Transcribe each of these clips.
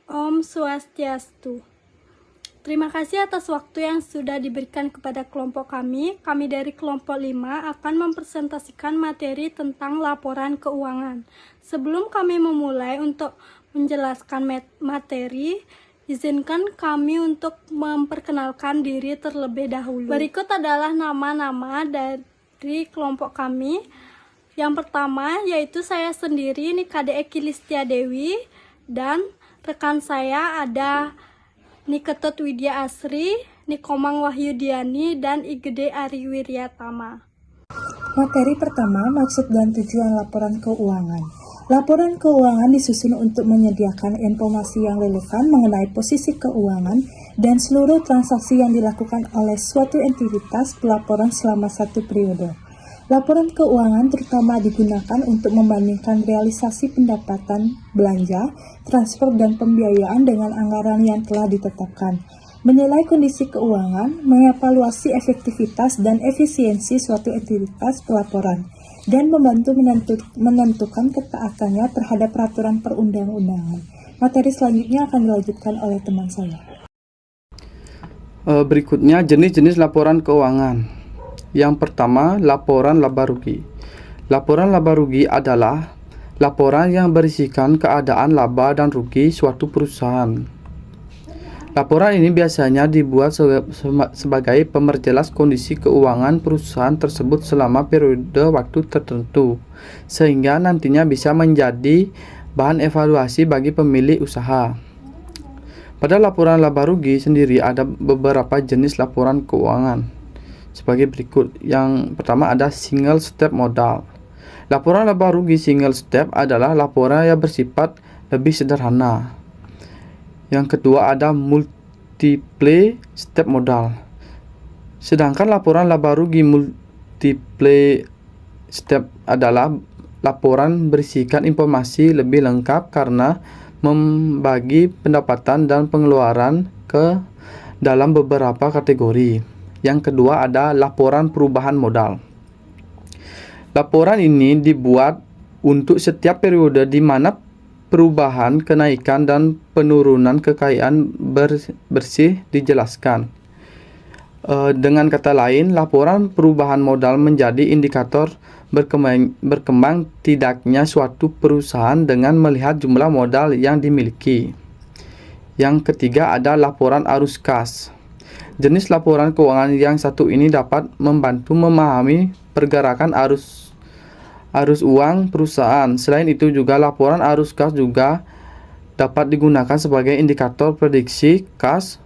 Om Swastiastu. Terima kasih atas waktu yang sudah diberikan kepada kelompok kami. Kami dari kelompok 5 akan mempresentasikan materi tentang laporan keuangan. Sebelum kami memulai untuk menjelaskan materi, izinkan kami untuk memperkenalkan diri terlebih dahulu. Berikut adalah nama-nama dari kelompok kami. Yang pertama yaitu saya sendiri, ini KDE Kilistia Dewi, dan rekan saya ada Niketut Widya Asri, Nikomang Wahyudiani, dan Igede Ari Wiryatama. Materi pertama, maksud dan tujuan laporan keuangan. Laporan keuangan disusun untuk menyediakan informasi yang relevan mengenai posisi keuangan dan seluruh transaksi yang dilakukan oleh suatu entitas pelaporan selama satu periode. Laporan keuangan terutama digunakan untuk membandingkan realisasi pendapatan, belanja, transfer, dan pembiayaan dengan anggaran yang telah ditetapkan, menilai kondisi keuangan, mengevaluasi efektivitas dan efisiensi suatu entitas pelaporan, dan membantu menentukan ketaatannya terhadap peraturan perundang-undangan. Materi selanjutnya akan dilanjutkan oleh teman saya. Berikutnya jenis-jenis laporan keuangan. Yang pertama, laporan laba rugi. Laporan laba rugi adalah laporan yang berisikan keadaan laba dan rugi suatu perusahaan. Laporan ini biasanya dibuat sebagai pemerjelas kondisi keuangan perusahaan tersebut selama periode waktu tertentu, sehingga nantinya bisa menjadi bahan evaluasi bagi pemilik usaha. Pada laporan laba rugi sendiri ada beberapa jenis laporan keuangan sebagai berikut. Yang pertama ada single step modal. Laporan laba rugi single step adalah laporan yang bersifat lebih sederhana. Yang kedua ada multiple step modal. Sedangkan laporan laba rugi multiple step adalah laporan berisikan informasi lebih lengkap karena membagi pendapatan dan pengeluaran ke dalam beberapa kategori. Yang kedua ada laporan perubahan modal. Laporan ini dibuat untuk setiap periode di mana perubahan, kenaikan, dan penurunan kekayaan bersih dijelaskan. Dengan kata lain, laporan perubahan modal menjadi indikator berkembang tidaknya suatu perusahaan dengan melihat jumlah modal yang dimiliki. Yang ketiga ada laporan arus kas. Jenis laporan keuangan yang satu ini dapat membantu memahami pergerakan arus uang perusahaan. Selain itu juga laporan arus kas juga dapat digunakan sebagai indikator prediksi kas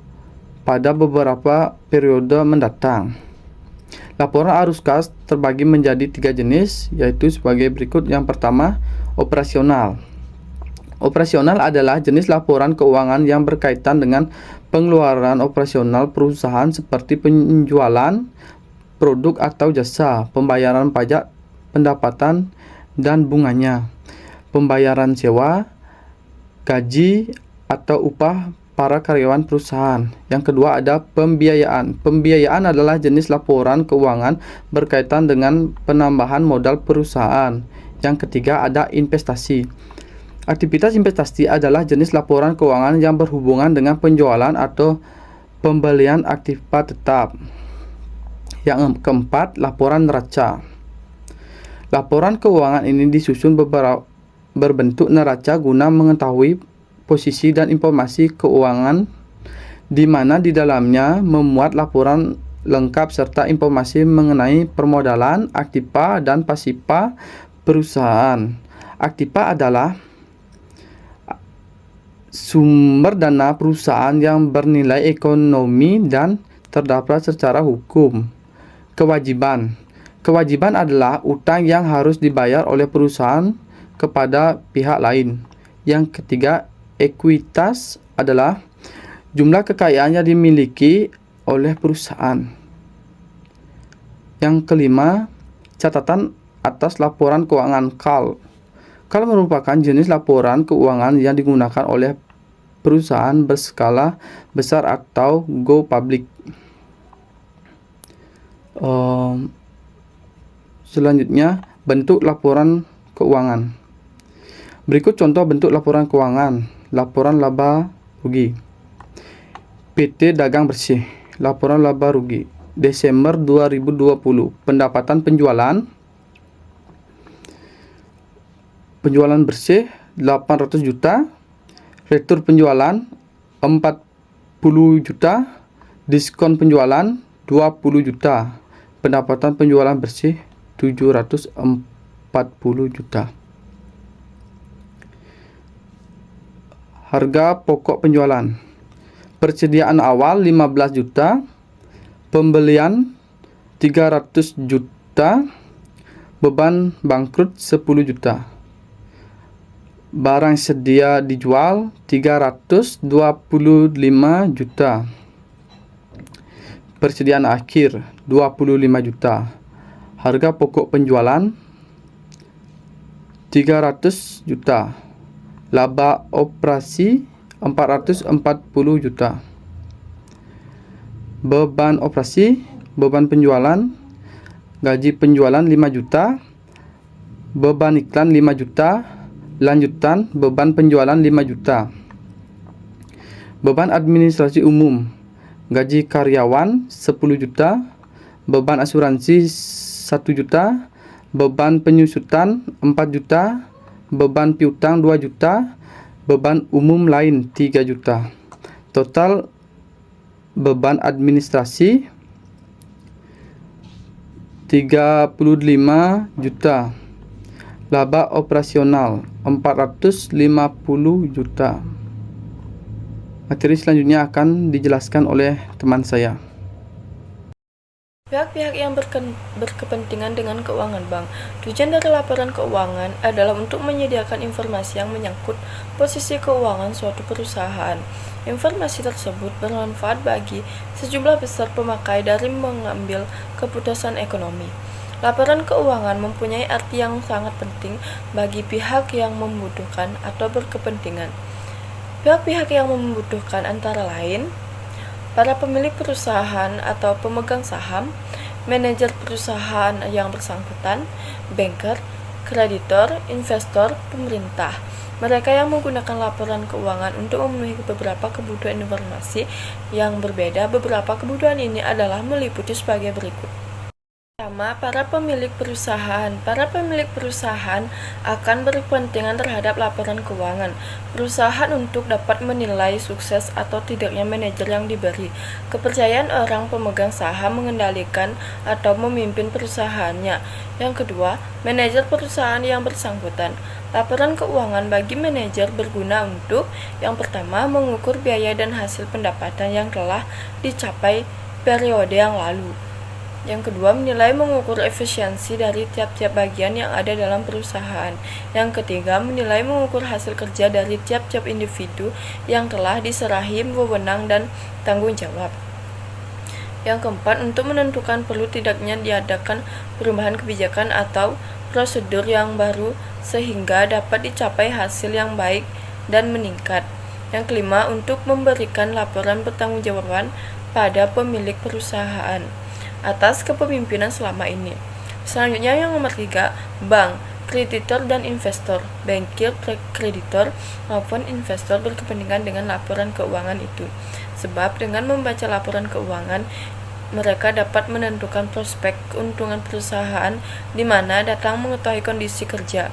pada beberapa periode mendatang. Laporan arus kas terbagi menjadi 3 jenis, yaitu sebagai berikut. Yang pertama, operasional. Operasional adalah jenis laporan keuangan yang berkaitan dengan pengeluaran operasional perusahaan seperti penjualan produk atau jasa, pembayaran pajak, pendapatan dan bunganya, pembayaran sewa, gaji atau upah para karyawan perusahaan. Yang kedua ada pembiayaan. Pembiayaan adalah jenis laporan keuangan berkaitan dengan penambahan modal perusahaan. Yang ketiga ada investasi. Aktivitas investasi adalah jenis laporan keuangan yang berhubungan dengan penjualan atau pembelian aktiva tetap. Yang keempat, laporan neraca. Laporan keuangan ini disusun berbentuk neraca guna mengetahui posisi dan informasi keuangan, di mana di dalamnya memuat laporan lengkap serta informasi mengenai permodalan, aktiva, dan pasiva perusahaan. Aktiva adalah sumber dana perusahaan yang bernilai ekonomi dan terdaftar secara hukum. Kewajiban. Kewajiban adalah utang yang harus dibayar oleh perusahaan kepada pihak lain. Yang ketiga, ekuitas adalah jumlah kekayaan yang dimiliki oleh perusahaan. Yang kelima, catatan atas laporan keuangan CAL. CAL merupakan jenis laporan keuangan yang digunakan oleh perusahaan berskala besar atau go public. Selanjutnya, bentuk laporan keuangan. Berikut contoh bentuk laporan keuangan. laporan laba rugi. PT Dagang Bersih, laporan laba rugi. Desember 2020, pendapatan penjualan bersih 800 juta, retur penjualan 40 juta, diskon penjualan 20 juta, pendapatan penjualan bersih 740 juta. Harga pokok penjualan. Persediaan awal 15 juta, pembelian 300 juta, beban bangkrut 10 juta. Barang sedia dijual 325 juta. Persediaan akhir 25 juta. Harga pokok penjualan 300 juta. Laba operasi 440 juta. Beban operasi, beban penjualan, gaji penjualan 5 juta, beban iklan 5 juta, lanjutan beban penjualan 5 juta. Beban administrasi umum, gaji karyawan 10 juta, beban asuransi 1 juta, beban penyusutan 4 juta, beban piutang 2 juta, beban umum lain 3 juta. Total beban administrasi 35 juta. Laba operasional 450 juta. Materi selanjutnya akan dijelaskan oleh teman saya. Pihak-pihak yang berkepentingan dengan keuangan bank. Tujuan dari laporan keuangan adalah untuk menyediakan informasi yang menyangkut posisi keuangan suatu perusahaan. Informasi tersebut bermanfaat bagi sejumlah besar pemakai dari mengambil keputusan ekonomi. Laporan keuangan mempunyai arti yang sangat penting bagi pihak yang membutuhkan atau berkepentingan. Pihak-pihak yang membutuhkan antara lain para pemilik perusahaan atau pemegang saham, manajer perusahaan yang bersangkutan, banker, kreditor, investor, pemerintah. Mereka yang menggunakan laporan keuangan untuk memenuhi beberapa kebutuhan informasi yang berbeda. Beberapa kebutuhan ini adalah meliputi sebagai berikut. Pertama, para pemilik perusahaan. Para pemilik perusahaan akan berkepentingan terhadap laporan keuangan perusahaan untuk dapat menilai sukses atau tidaknya manajer yang diberi kepercayaan orang pemegang saham mengendalikan atau memimpin perusahaannya. Yang kedua, manajer perusahaan yang bersangkutan. Laporan keuangan bagi manajer berguna untuk yang pertama, mengukur biaya dan hasil pendapatan yang telah dicapai periode yang lalu. Yang kedua, menilai mengukur efisiensi dari tiap-tiap bagian yang ada dalam perusahaan. Yang ketiga, menilai mengukur hasil kerja dari tiap-tiap individu yang telah diserahi wewenang dan tanggung jawab. Yang keempat, untuk menentukan perlu tidaknya diadakan perubahan kebijakan atau prosedur yang baru sehingga dapat dicapai hasil yang baik dan meningkat. Yang kelima, untuk memberikan laporan pertanggungjawaban pada pemilik perusahaan atas kepemimpinan selama ini. Selanjutnya yang nomor 3, bank, kreditor dan investor. Bankir, kreditor maupun investor berkepentingan dengan laporan keuangan itu. Sebab dengan membaca laporan keuangan, mereka dapat menentukan prospek keuntungan perusahaan di mana datang mengetahui kondisi kerja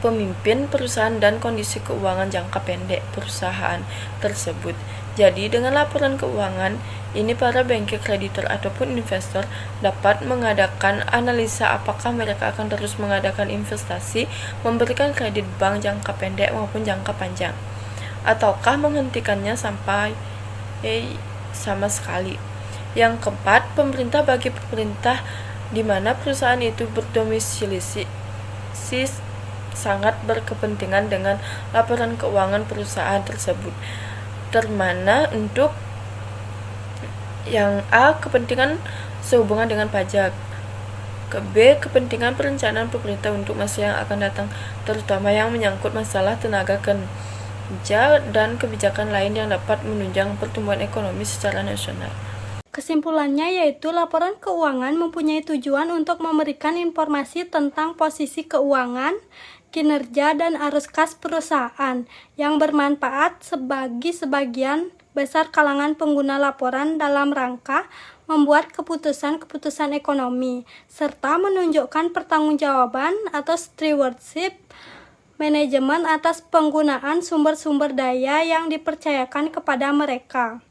pemimpin perusahaan dan kondisi keuangan jangka pendek perusahaan tersebut. Jadi dengan laporan keuangan ini para bankir, kreditor ataupun investor dapat mengadakan analisa apakah mereka akan terus mengadakan investasi, memberikan kredit bank jangka pendek maupun jangka panjang, ataukah menghentikannya sampai sama sekali. Yang keempat, pemerintah bagi pemerintah di mana perusahaan itu berdomisili sangat berkepentingan dengan laporan keuangan perusahaan tersebut. Termana untuk yang A, kepentingan sehubungan dengan pajak. B, kepentingan perencanaan pemerintah untuk masa yang akan datang, terutama yang menyangkut masalah tenaga kerja dan kebijakan lain yang dapat menunjang pertumbuhan ekonomi secara nasional. Kesimpulannya yaitu laporan keuangan mempunyai tujuan untuk memberikan informasi tentang posisi keuangan kinerja dan arus kas perusahaan yang bermanfaat bagi sebagian besar kalangan pengguna laporan dalam rangka membuat keputusan-keputusan ekonomi, serta menunjukkan pertanggungjawaban atau stewardship manajemen atas penggunaan sumber-sumber daya yang dipercayakan kepada mereka.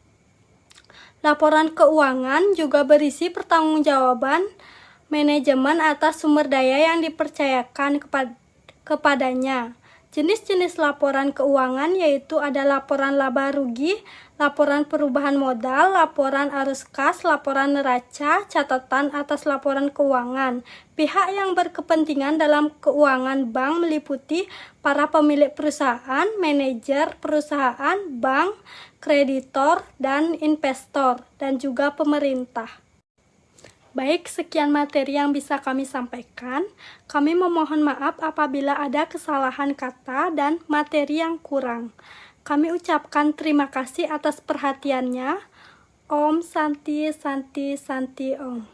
Laporan keuangan juga berisi pertanggungjawaban manajemen atas sumber daya yang dipercayakan kepadanya. Jenis-jenis laporan keuangan yaitu ada laporan laba rugi, laporan perubahan modal, laporan arus kas, laporan neraca, catatan atas laporan keuangan. Pihak yang berkepentingan dalam keuangan bank meliputi para pemilik perusahaan, manajer perusahaan, bank, kreditor, dan investor, dan juga pemerintah. Baik, sekian materi yang bisa kami sampaikan. Kami memohon maaf apabila ada kesalahan kata dan materi yang kurang. Kami ucapkan terima kasih atas perhatiannya. Om Santi Santi Santi Om.